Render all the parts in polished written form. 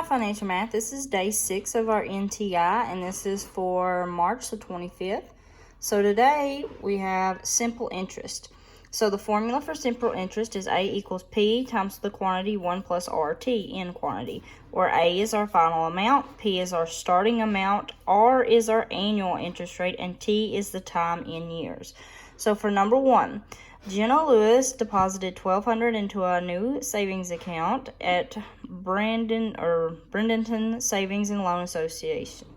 Financial Math. This is day 6 of our NTI, and this is for March the 25th. So today we have simple interest. So the formula for simple interest is A equals P times the quantity 1 plus RT in quantity, where A is our final amount, P is our starting amount, R is our annual interest rate, and T is the time in years. So for number 1, Jenna Lewis deposited $1,200 into a new savings account at Bradenton Savings and Loan Association.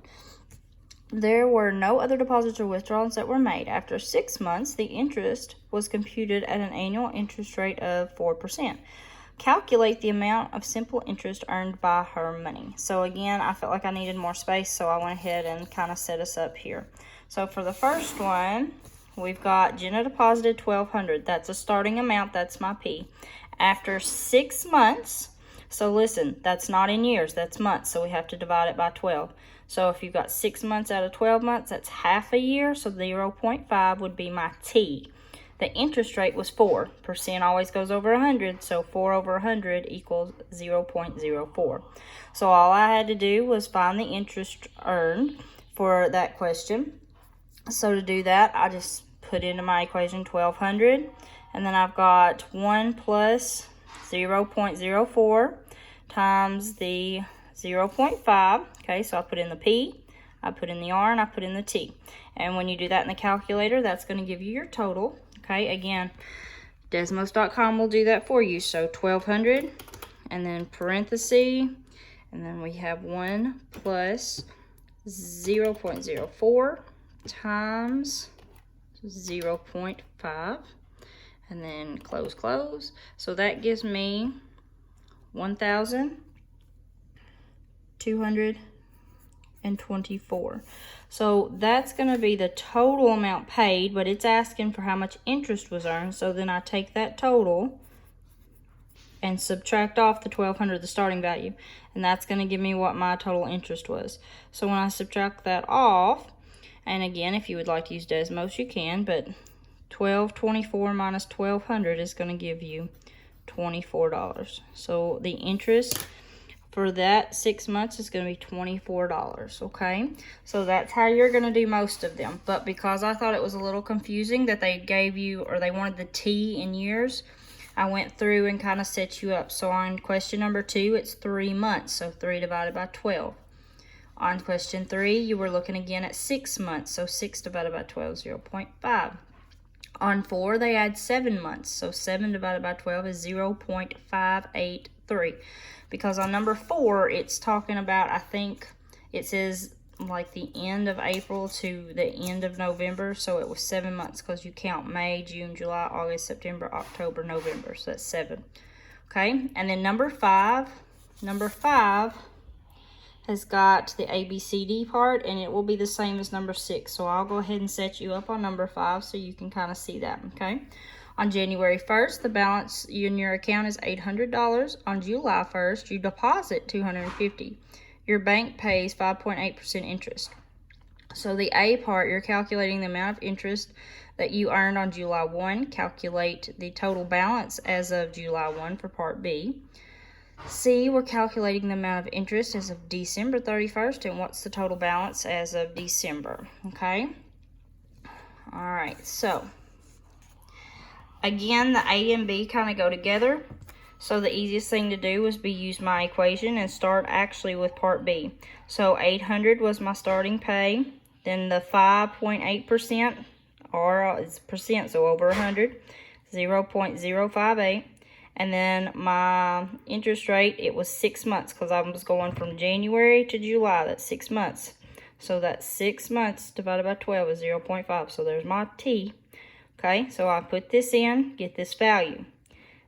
There were no other deposits or withdrawals that were made. After 6 months, the interest was computed at an annual interest rate of 4%. Calculate the amount of simple interest earned by her money. So again, I felt like I needed more space, so I went ahead and kind of set us up here. So for the first one, we've got Jenna deposited $1,200. That's a starting amount. That's my P. After 6 months, so listen, that's not in years, that's months, so we have to divide it by 12. So if you've got 6 months out of 12 months, that's half a year, so 0.5 would be my T. The interest rate was 4%, always goes over 100, so 4 over 100 equals 0.04. So all I had to do was find the interest earned for that question. So to do that, I just put into my equation 1,200, and then I've got 1 plus 0.04 times the 0.5. Okay, so I put in the P, I put in the R, and I put in the T. And when you do that in the calculator, that's going to give you your total. Okay, again, Desmos.com will do that for you. So 1,200, and then parenthesis, and then we have 1 plus 0.04 times 0.5, and then close. So that gives me 1,224. So that's going to be the total amount paid, but it's asking for how much interest was earned. So then I take that total and subtract off the 1,200, the starting value, and that's going to give me what my total interest was. So when I subtract that off, and again, if you would like to use Desmos, you can, but 1,224 minus 1,200 is going to give you $24. So the interest for that 6 months is going to be $24, okay? So that's how you're going to do most of them. But because I thought it was a little confusing that they gave you, or they wanted the T in years, I went through and kind of set you up. So on question number 2, it's 3 months, so 3 divided by 12. On question 3, you were looking again at 6 months, so 6 divided by 12 is 0.5. On 4, they add 7 months, so 7 divided by 12 is 0.583. Because on number 4, it's talking about, I think it says like the end of April to the end of November, so it was 7 months because you count May, June, July, August, September, October, November, so that's 7. Okay, and then number 5 has got the ABCD part, and it will be the same as number 6. So I'll go ahead and set you up on number 5 so you can kind of see that, okay? On January 1st, the balance in your account is $800. On July 1st, you deposit $250. Your bank pays 5.8% interest. So the A part, you're calculating the amount of interest that you earned on July 1. Calculate the total balance as of July 1 for part B. C, we're calculating the amount of interest as of December 31st, and what's the total balance as of December, okay? All right, so again, the A and B kind of go together, so the easiest thing to do was use my equation and start actually with part B. So 800 was my starting pay, then the 5.8%, or it's percent, so over 100, 0.058. And then my interest rate, it was 6 months because I was going from January to July. That's 6 months. So that's 6 months divided by 12 is 0.5. So there's my T. Okay, so I put this in, get this value.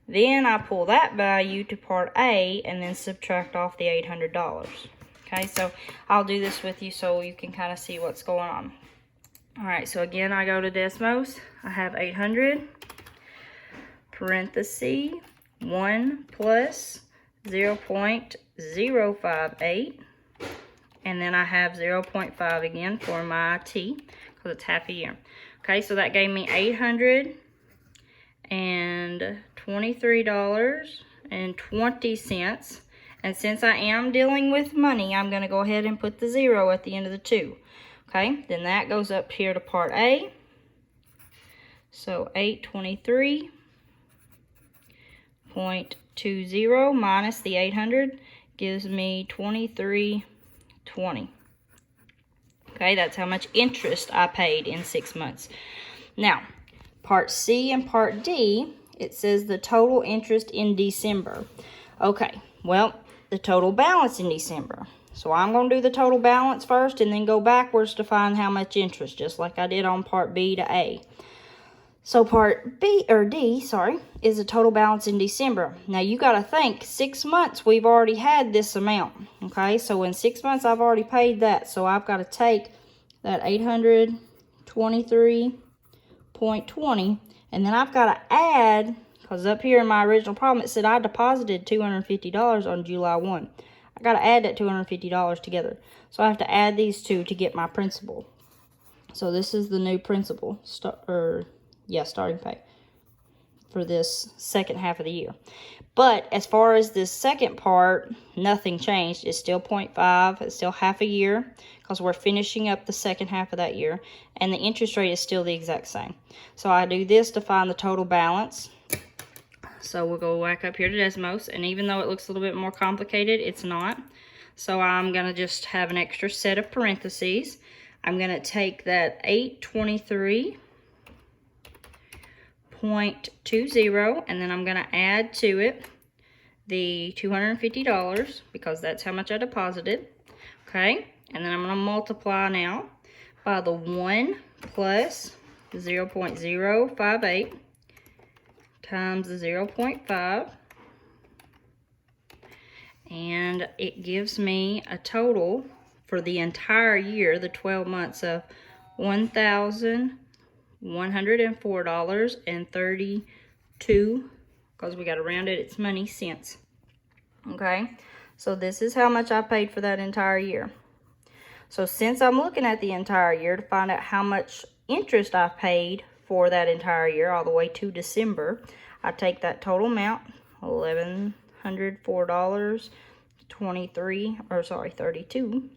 Then I pull that value to part A and then subtract off the $800. Okay, so I'll do this with you so you can kind of see what's going on. All right, so again, I go to Desmos. I have 800, parenthesis, 1 plus 0.058, and then I have 0.5 again for my T because it's half a year. Okay, so that gave me $823.20, And since I am dealing with money, I'm going to go ahead and put the 0 at the end of the 2. Okay, then that goes up here to part A. So 823.20 minus the 800 gives me 2320. Okay, that's how much interest I paid in 6 months. Now, part C and part D, it says the total interest in December. Okay, well, the total balance in December. So I'm going to do the total balance first and then go backwards to find how much interest, just like I did on part B to A. So part B, or D, sorry, is the total balance in December. Now you got to think, 6 months we've already had this amount. Okay, so in 6 months I've already paid that. So I've got to take that 823.20 and then I've got to add, because up here in my original problem it said I deposited $250 on July 1. I got to add that $250 together. So I have to add these two to get my principal. So this is the new principal, starting pay for this second half of the year. But as far as this second part, nothing changed. It's still 0.5. It's still half a year because we're finishing up the second half of that year. And the interest rate is still the exact same. So I do this to find the total balance. So we'll go back up here to Desmos. And even though it looks a little bit more complicated, it's not. So I'm going to just have an extra set of parentheses. I'm going to take that 823.20 and then I'm going to add to it the $250 because that's how much I deposited. Okay, and then I'm going to multiply now by the 1 plus 0.058 times the 0.5, and it gives me a total for the entire year, the 12 months, of $1,104.32, because we got to round it, it's money, cents. Okay, so this is how much I paid for that entire year. So since I'm looking at the entire year to find out how much interest I paid for that entire year all the way to December, I take that total amount, $1,104.32,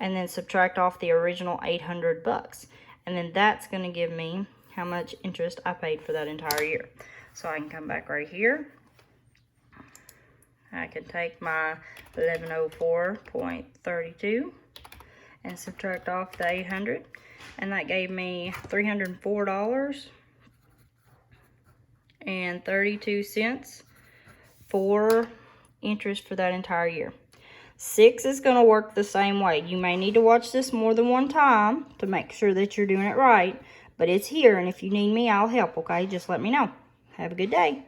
and then subtract off the original $800, and then that's going to give me how much interest I paid for that entire year. So I can come back right here. I can take my 1104.32 and subtract off the 800, and that gave me $304.32 for interest for that entire year. 6 is going to work the same way. You may need to watch this more than one time to make sure that you're doing it right, but it's here, and if you need me, I'll help, okay? Just let me know. Have a good day.